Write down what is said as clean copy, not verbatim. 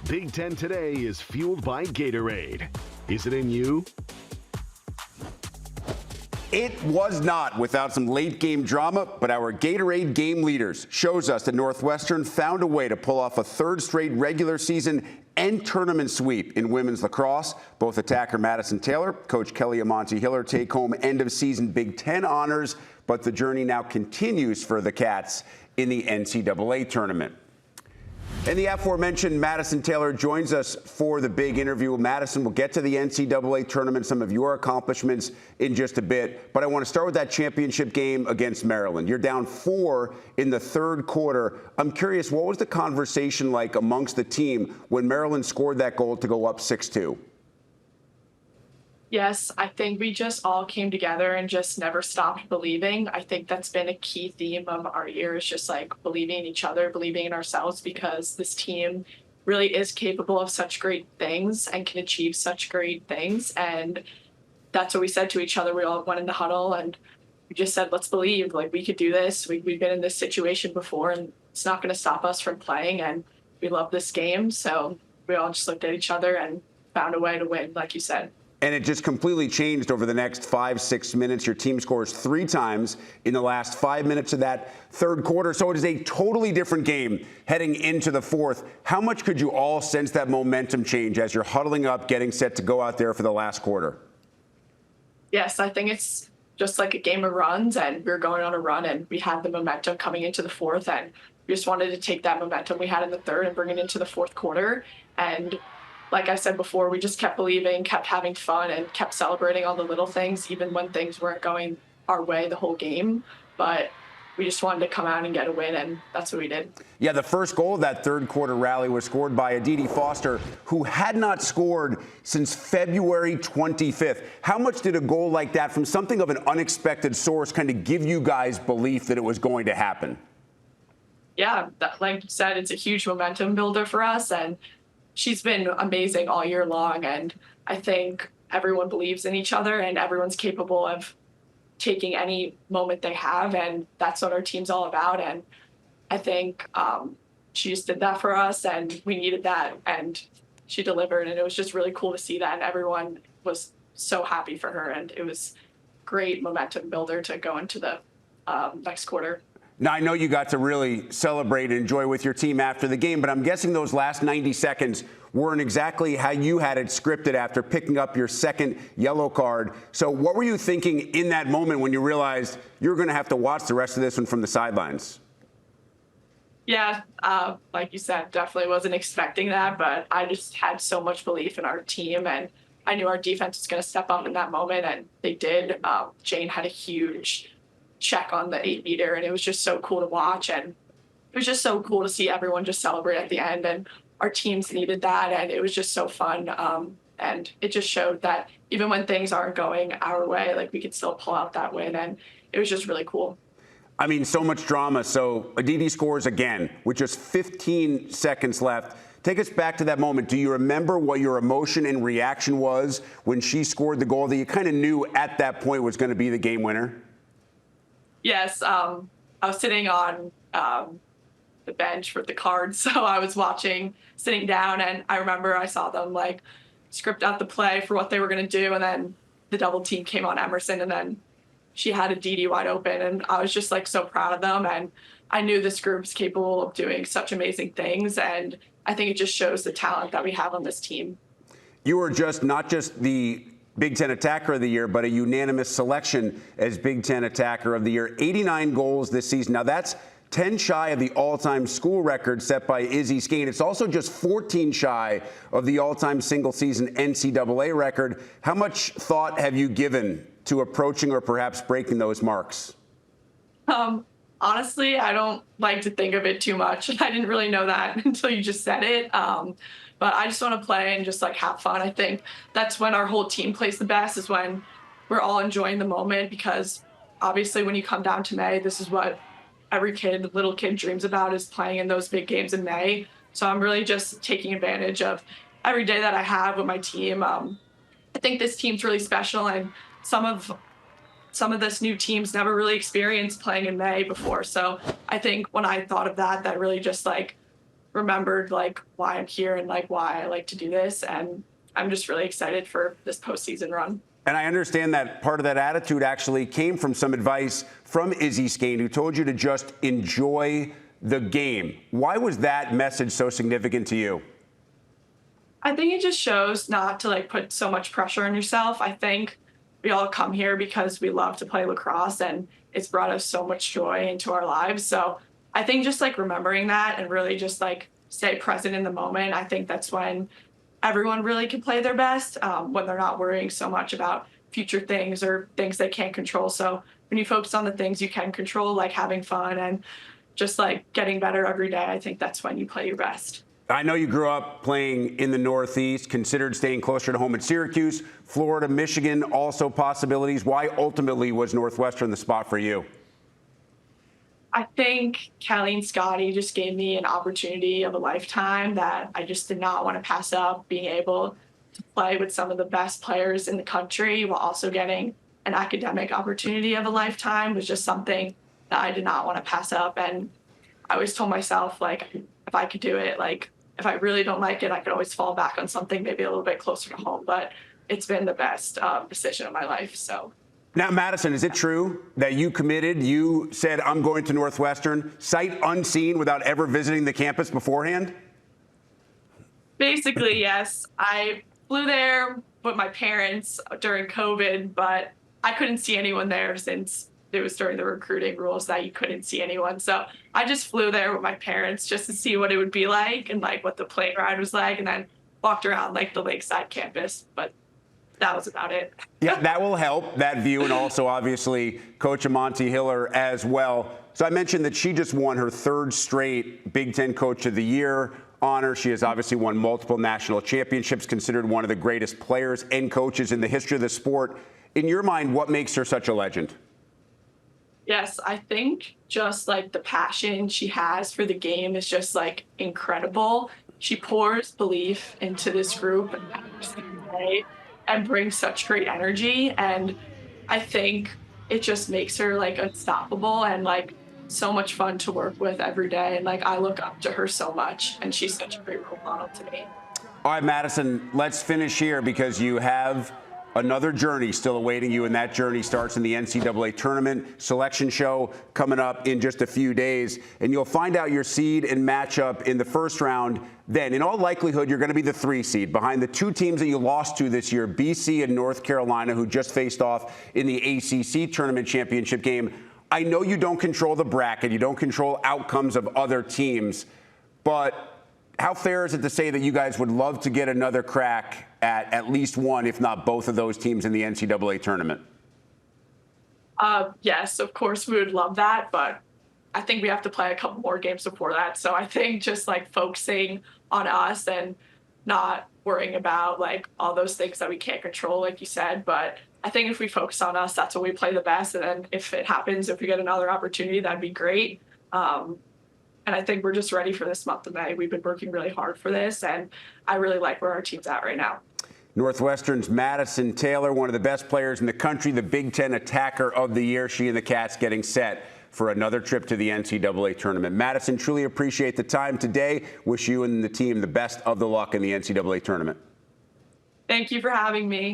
Big Ten Today is fueled by Gatorade. Is it in you? It was not without some late game drama, but our Gatorade game leaders shows us that Northwestern found a way to pull off a third straight regular season and tournament sweep in women's lacrosse. Both attacker Maddy Taylor, Coach Kelly Amonte-Hiller take home end of season Big Ten honors, but the journey now continues for the Cats in the NCAA Tournament. And the aforementioned Maddy Taylor joins us for the big interview. Madison, we'll get to the NCAA tournament, some of your accomplishments in just a bit. But I want to start with that championship game against Maryland. You're down 4 in the third quarter. I'm curious, what was the conversation like amongst the team when Maryland scored that goal to go up 6-2? Yes, I think we just all came together and just never stopped believing. I think that's been a key theme of our year, is just like believing in each other, believing in ourselves, because this team really is capable of such great things and can achieve such great things. And that's what we said to each other. We all went in the huddle and we just said, let's believe, like, we could do this. We've been in this situation before and it's not going to stop us from playing. And we love this game. So we all just looked at each other and found a way to win, like you said. And it just completely changed over the next 5-6 minutes. Your team scores 3 times in the last 5 minutes of that third quarter. So it is a totally different game heading into the fourth. How much could you all sense that momentum change as you're huddling up, getting set to go out there for the last quarter? Yes, I think it's just like a game of runs, and we were going on a run, and we had the momentum coming into the fourth, and we just wanted to take that momentum we had in the third and bring it into the fourth quarter. And like I said before, we just kept believing, kept having fun, and kept celebrating all the little things, even when things weren't going our way the whole game. But we just wanted to come out and get a win, and that's what we did. Yeah, the first goal of that third quarter rally was scored by Aditi Foster, who had not scored since February 25th. How much did a goal like that from something of an unexpected source kind of give you guys belief that it was going to happen? Yeah, like you said, it's a huge momentum builder for us, and she's been amazing all year long, and I think everyone believes in each other and everyone's capable of taking any moment they have, and that's what our team's all about. And I think she just did that for us, and we needed that, and she delivered, and it was just really cool to see that, and everyone was so happy for her, and it was great momentum builder to go into the next quarter. Now, I know you got to really celebrate and enjoy with your team after the game, but I'm guessing those last 90 seconds weren't exactly how you had it scripted after picking up your second yellow card. So what were you thinking in that moment when you realized you were going to have to watch the rest of this one from the sidelines? Yeah, like you said, definitely wasn't expecting that, but I just had so much belief in our team, and I knew our defense was going to step up in that moment, and they did. Jane had a huge check on the 8-meter, and it was just so cool to watch, and it was just so cool to see everyone just celebrate at the end, and our teams needed that, and it was just so fun, and it just showed that even when things aren't going our way, like, we could still pull out that win, and it was just really cool. I mean, so much drama. So Aditi scores again with just 15 seconds left. Take us back to that moment. Do you remember what your emotion and reaction was when she scored the goal that you kind of knew at that point was going to be the game winner? Yes, I was sitting on the bench with the cards, so I was watching, sitting down, and I remember I saw them like script out the play for what they were going to do, and then the double team came on Emerson, and then she had Aditi wide open, and I was just like so proud of them, and I knew this group's capable of doing such amazing things, and I think it just shows the talent that we have on this team. You were just not just the Big Ten Attacker of the Year, but a unanimous selection as Big Ten Attacker of the Year. 89 goals this season. Now, that's 10 shy of the all-time school record set by Izzy Skane. It's also just 14 shy of the all-time single-season NCAA record. How much thought have you given to approaching or perhaps breaking those marks? Honestly, I don't like to think of it too much. I didn't really know that until you just said it. But I just want to play and just like have fun. I think that's when our whole team plays the best, is when we're all enjoying the moment, because obviously when you come down to May, this is what every kid, little kid, dreams about, is playing in those big games in May. So I'm really just taking advantage of every day that I have with my team. I think this team's really special, and some of this new teams never really experienced playing in May before. So I think when I thought of that, that really just like remembered like why I'm here and like why I like to do this. And I'm just really excited for this postseason run. And I understand that part of that attitude actually came from some advice from Izzy Skane, who told you to just enjoy the game. Why was that message so significant to you? I think it just shows not to like put so much pressure on yourself. I think we all come here because we love to play lacrosse and it's brought us so much joy into our lives. So I think just like remembering that and really just like stay present in the moment. I think that's when everyone really can play their best, when they're not worrying so much about future things or things they can't control. So when you focus on the things you can control, like having fun and just like getting better every day, I think that's when you play your best. I know you grew up playing in the Northeast, considered staying closer to home at Syracuse, Florida, Michigan, also possibilities. Why ultimately was Northwestern the spot for you? I think Kelly and Scotty just gave me an opportunity of a lifetime that I just did not want to pass up. Being able to play with some of the best players in the country while also getting an academic opportunity of a lifetime was just something that I did not want to pass up. And I always told myself, like, if I could do it, like, if I really don't like it, I could always fall back on something maybe a little bit closer to home. But it's been the best decision of my life. So. Now, Madison, is it true that you committed, you said, I'm going to Northwestern, sight unseen, without ever visiting the campus beforehand? Basically, yes. I flew there with my parents during COVID, but I couldn't see anyone there since it was during the recruiting rules that you couldn't see anyone. So I just flew there with my parents just to see what it would be like and like what the plane ride was like, and then walked around like the Lakeside campus. But that was about it. Yeah, that will help, that view, and also obviously Coach Monty Hiller as well. So I mentioned that she just won her third straight Big Ten Coach of the Year honor. She has obviously won multiple national championships, considered one of the greatest players and coaches in the history of the sport. In your mind, what makes her such a legend? Yes, I think just like the passion she has for the game is just like incredible. She pours belief into this group every single day and brings such great energy. And I think it just makes her like unstoppable and like so much fun to work with every day. And like I look up to her so much, and she's such a great role model to me. All right, Madison, let's finish here because you have another journey still awaiting you, and that journey starts in the NCAA Tournament selection show coming up in just a few days. And you'll find out your seed and matchup in the first round. Then, in all likelihood, you're going to be the 3 seed behind the 2 teams that you lost to this year, BC and North Carolina, who just faced off in the ACC Tournament Championship game. I know you don't control the bracket. You don't control outcomes of other teams. But how fair is it to say that you guys would love to get another crack at least one, if not both of those teams in the NCAA tournament? Yes, of course we would love that, but I think we have to play a couple more games before that. So I think just like focusing on us and not worrying about like all those things that we can't control, like you said. But I think if we focus on us, that's when we play the best. And then if it happens, if we get another opportunity, that'd be great. And I think we're just ready for this month of May. We've been working really hard for this, and I really like where our team's at right now. Northwestern's Maddy Taylor, one of the best players in the country, the Big Ten Attacker of the Year. She and the Cats getting set for another trip to the NCAA Tournament. Madison, truly appreciate the time today. Wish you and the team the best of the luck in the NCAA Tournament. Thank you for having me.